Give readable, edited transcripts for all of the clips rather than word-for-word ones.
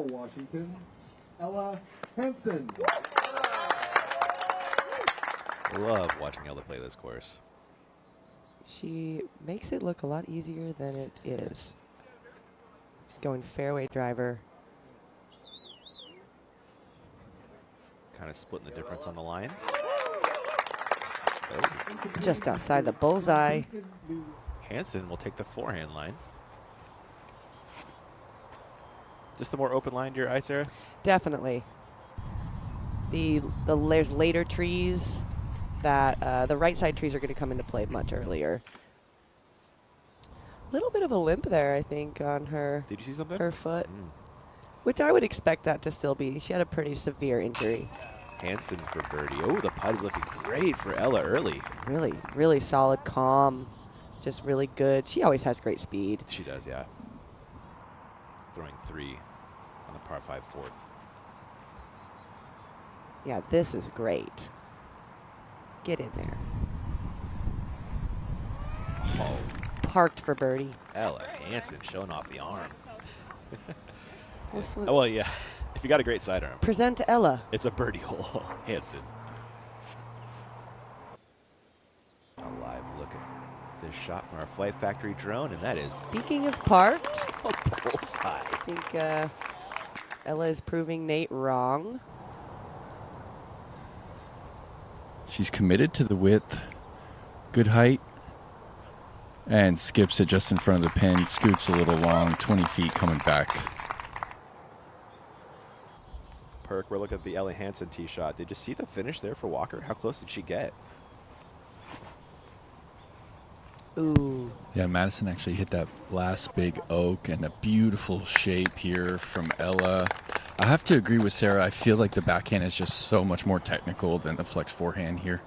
Seattle, Washington, Ella Hansen. Love watching Ella play this course. She makes it look a lot easier than it is. She's going fairway driver. Kind of splitting the difference on the lines. Just outside the bullseye. Hansen will take the forehand line. Just the more open line to your eye, Sarah? Definitely. There's later trees that the right side trees are going to come into play much earlier. Little bit of a limp there, I think, on her. Did you see something? Her foot, which I would expect that to still be. She had a pretty severe injury. Hansen for birdie. Oh, the putt is looking great for Ella early. Really, really solid, calm, just really good. She always has great speed. She does, yeah. Throwing 3 on the par 5 fourth. Yeah, this is great. Get in there. Oh, Parked for birdie. Ella Hansen showing off the arm. This one, Oh, well, yeah. If you got a great sidearm, present to Ella. it's a birdie hole. Hansen. A live look at this shot from our Flight Factory drone, and that is Speaking of parked, a bullseye. I think Ella is proving Nate wrong. She's committed to the width, good height, and skips it just in front of the pin, scoots a little long, 20 feet coming back. Perk, we're looking at the Ella Hansen tee shot. Did you see the finish there for Walker? How close did she get? Ooh. Yeah, Madison actually hit that last big oak, and a beautiful shape here from Ella. I have to agree with Sarah. I feel like the backhand is just so much more technical than the flex forehand here.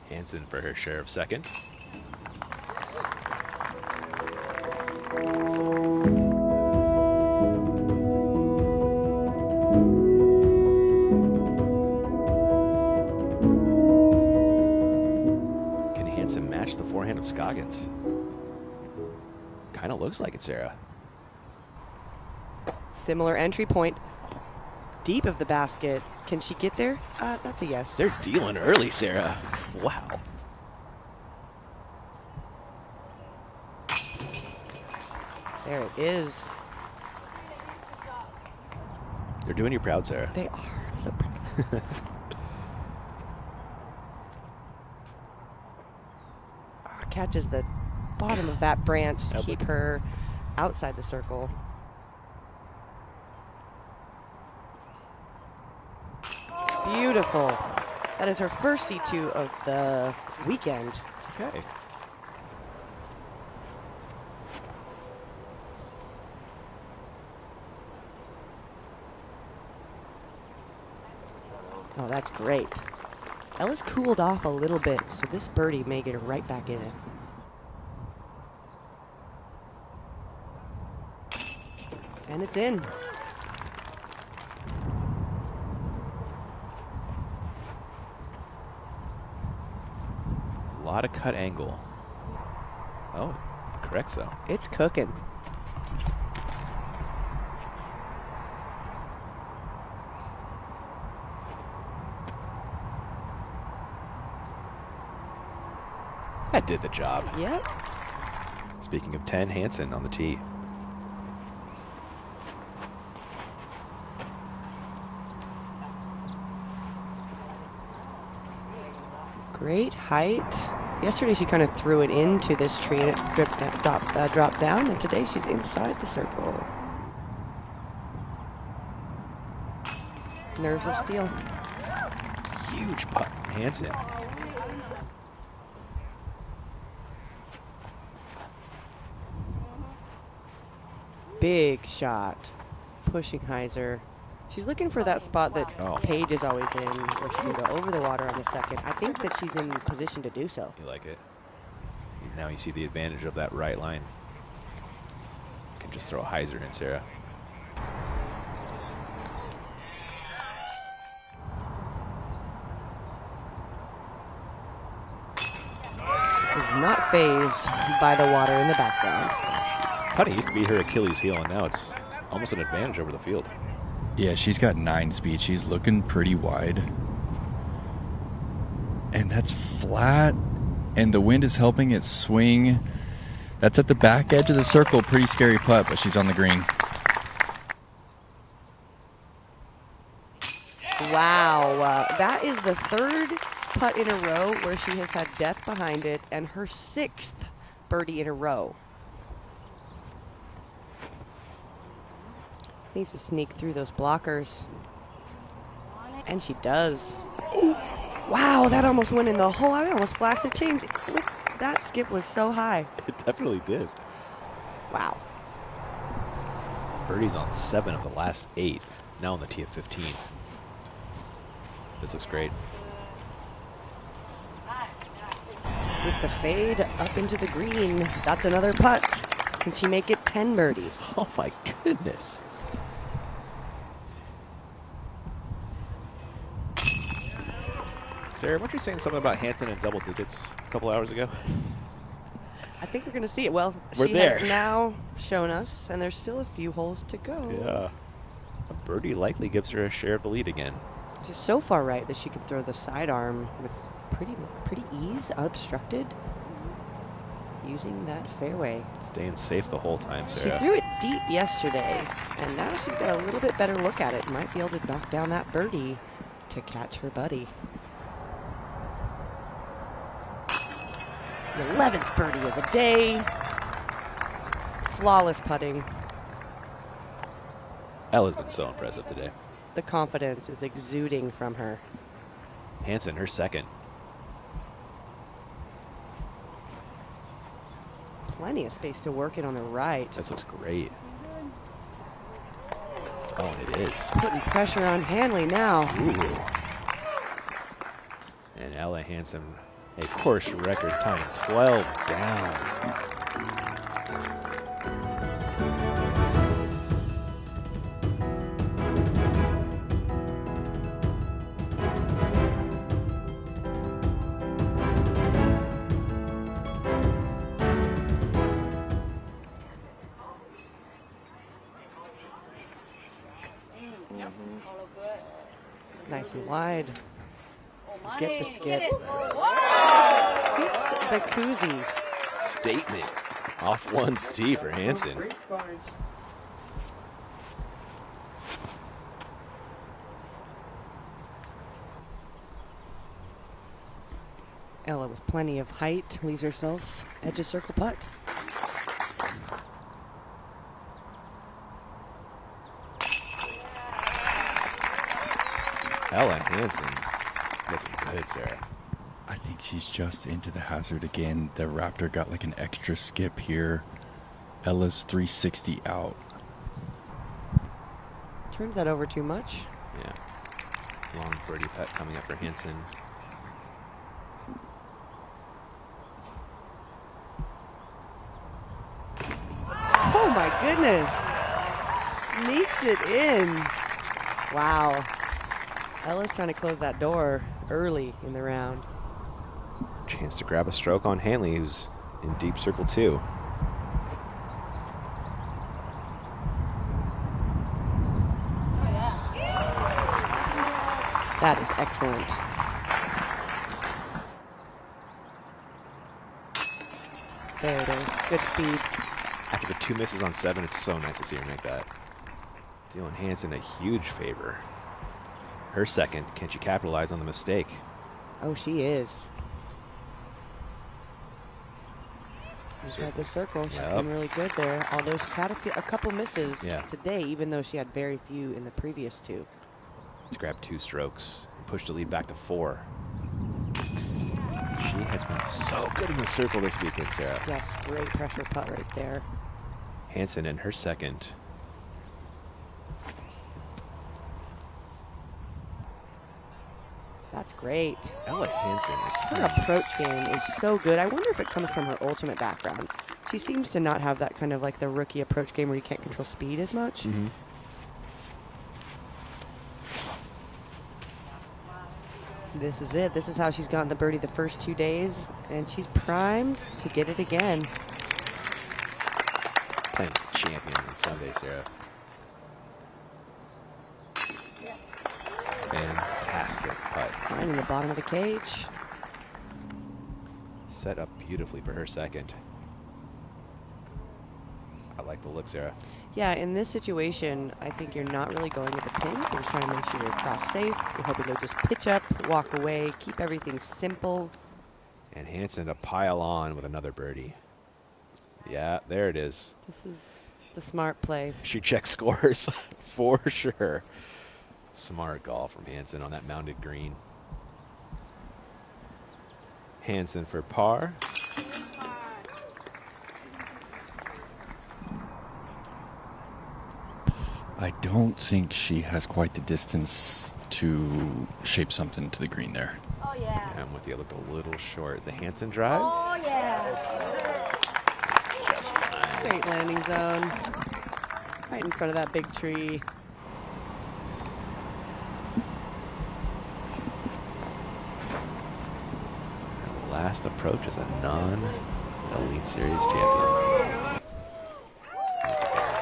Hansen for her share of second. Can Hansen match the forehand of Scoggins? Kind of looks like it, Sarah. Similar entry point. Deep of the basket. Can she get there? That's a yes. They're dealing early, Sarah. Wow. There it is. They're doing you proud, Sarah. They are. I'm so proud. Catches the bottom of that branch to keep her outside the circle. Beautiful. That is her first C2 of the weekend. Okay. Oh, that's great. Ella's cooled off a little bit, so this birdie may get her right back in it. And it's in. A lot of cut angle. Oh, correct so. It's cooking. That did the job. Yep. Speaking of 10, Hansen on the tee. Great height. Yesterday she kind of threw it into this tree and it dropped down, and today she's inside the circle. Nerves of steel. Huge putt from Hansen. Big shot. Pushing Heiser. She's looking for that spot that Paige is always in, where she can go over the water on the second. I think that she's in position to do so. You like it? Now you see the advantage of that right line. You can just throw a Heiser in, Sarah. Is not phased by the water in the background. Putting used to be her Achilles heel, and now it's almost an advantage over the field. Yeah, she's got 9 speed. She's looking pretty wide. And that's flat, and the wind is helping it swing. That's at the back edge of the circle. Pretty scary putt, but she's on the green. Wow, that is the 3rd putt in a row where she has had death behind it, and her 6th birdie in a row. Needs to sneak through those blockers. And she does. Wow, that almost went in the hole. I almost flashed the chains. That skip was so high. It definitely did. Wow. Birdie's on 7 of the last 8. Now on the tee of 15. This looks great. With the fade up into the green, that's another putt. Can she make it 10 birdies? Oh my goodness. Sarah, weren't you saying something about Hansen in double digits a couple hours ago? I think we're going to see it. Well, We're she there. has now shown us, and there's still a few holes to go. Yeah. A birdie likely gives her a share of the lead again. She's so far right that she can throw the sidearm with pretty ease, unobstructed, using that fairway. Staying safe the whole time, She Sarah. threw it deep yesterday, and now she's got a little bit better look at it. Might be able to knock down that birdie to catch her buddy. The 11th birdie of the day. Flawless putting. Ella's been so impressive today. The confidence is exuding from her. Hansen, her 2nd. Plenty of space to work it on the right. This looks great. Oh, and it is. Putting pressure on Hanley now. Ooh. And Ella Hansen, a course record time, 12 down. Nice and wide. Get the skip. Hits the koozie. Statement off one's tee for Hansen. Great find. Ella with plenty of height leaves herself edge of circle putt. Ella Hansen looking good, Sarah. I think she's just into the hazard again. The Raptor got like an extra skip here. Ella's 360 out. Turns that over too much. Yeah. Long birdie putt coming up for Hansen. Oh my goodness. Sneaks it in. Wow. Ella's trying to close that door early in the round. Chance to grab a stroke on Hanley, who's in deep circle 2. That is excellent. There it is. Good speed. After the 2 misses on 7, it's so nice to see her make that. Doing Hansen a huge favor. Her 2nd, can she capitalize on the mistake? Oh, she is. Inside the circle, she's Yep. been really good there. Although she's had a couple misses Yeah. today, even though she had very few in the previous 2. To grab 2 strokes and push the lead back to 4. She has been so good in the circle this weekend, Sarah. Yes, great pressure putt right there. Hansen in her 2nd. That's great. Ella Hansen is Her approach game is so good. I wonder if it comes from her ultimate background. She seems to not have that kind of like the rookie approach game where you can't control speed as much. Mhm. This is it. This is how she's gotten the birdie the first 2 days, and she's primed to get it again. playing champion on Sunday, Sarah. Fantastic putt. Finding the bottom of the cage. Set up beautifully for her second. I like the look, Sarah. Yeah, in this situation, I think you're not really going at the pin. You're just trying to make sure you're cross safe. You're hoping to just pitch up, walk away, keep everything simple. And Hansen to pile on with another birdie. Yeah, there it is. This is the smart play. She checks scores for sure. Smart golf from Hansen on that mounded green. Hansen for par. I don't think she has quite the distance to shape something to the green there. Oh, yeah. I'm with you. Looked a little short. The Hansen drive. Oh, yeah. It's just fine. Great landing zone. Right in front of that big tree. Her last approach as a non-Elite Series champion. That's fair.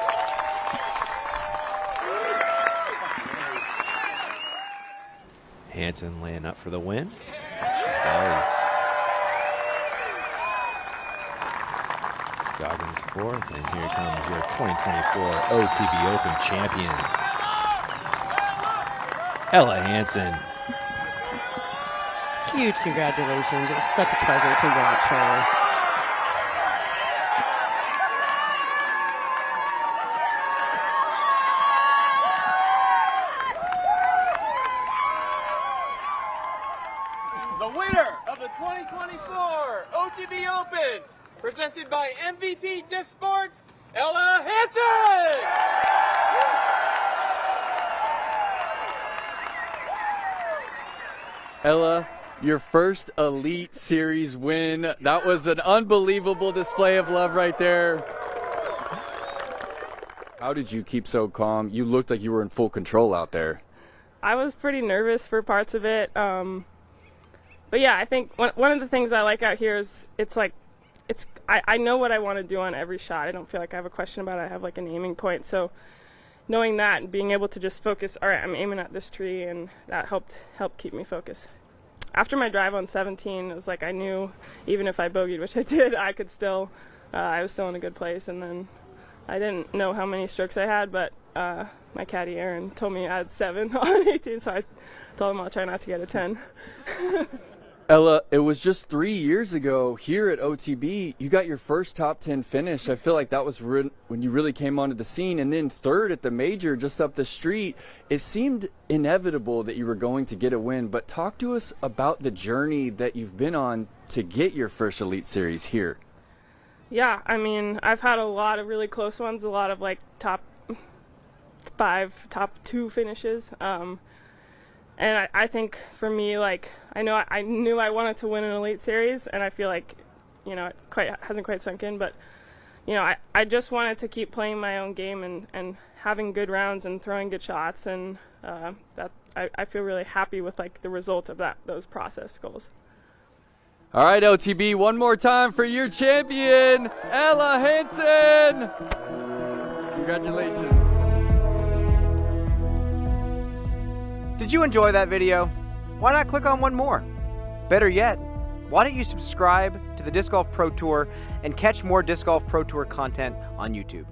Hansen laying up for the win. She does. Scoggins fourth, and here comes your 2024 OTB Open champion, Ella Hansen. Huge congratulations. It was such a pleasure to watch her. The winner of the 2024 OTB Open, presented by MVP Disc Sports, Ella Hansen! Ella, your first Elite Series win. That was an unbelievable display of love right there. How did you keep so calm? You looked like you were in full control out there. I was pretty nervous for parts of it. But yeah, I think one of the things I like out here is I know what I want to do on every shot. I don't feel like I have a question about it. I have like an aiming point. So knowing that and being able to just focus, all right, I'm aiming at this tree, and that helped keep me focused. After my drive on 17, it was like I knew even if I bogeyed, which I did, I was still in a good place. And then I didn't know how many strokes I had, but my caddy Aaron told me I had 7 on 18, so I told him I'll try not to get a 10. Ella, it was just 3 years ago here at OTB. You got your first top 10 finish. I feel like that was when you really came onto the scene, and then third at the major just up the street. It seemed inevitable that you were going to get a win, but talk to us about the journey that you've been on to get your first Elite Series here. Yeah, I mean, I've had a lot of really close ones, a lot of like top 5, top 2 finishes. And I think for me, like, I knew I wanted to win an Elite Series, and I feel like, it hasn't quite sunk in, but, I just wanted to keep playing my own game and having good rounds and throwing good shots, and that I feel really happy with, like, the result of those process goals. All right, OTB, one more time for your champion, Ella Hansen. Congratulations. Did you enjoy that video? Why not click on one more? Better yet, why don't you subscribe to the Disc Golf Pro Tour and catch more Disc Golf Pro Tour content on YouTube?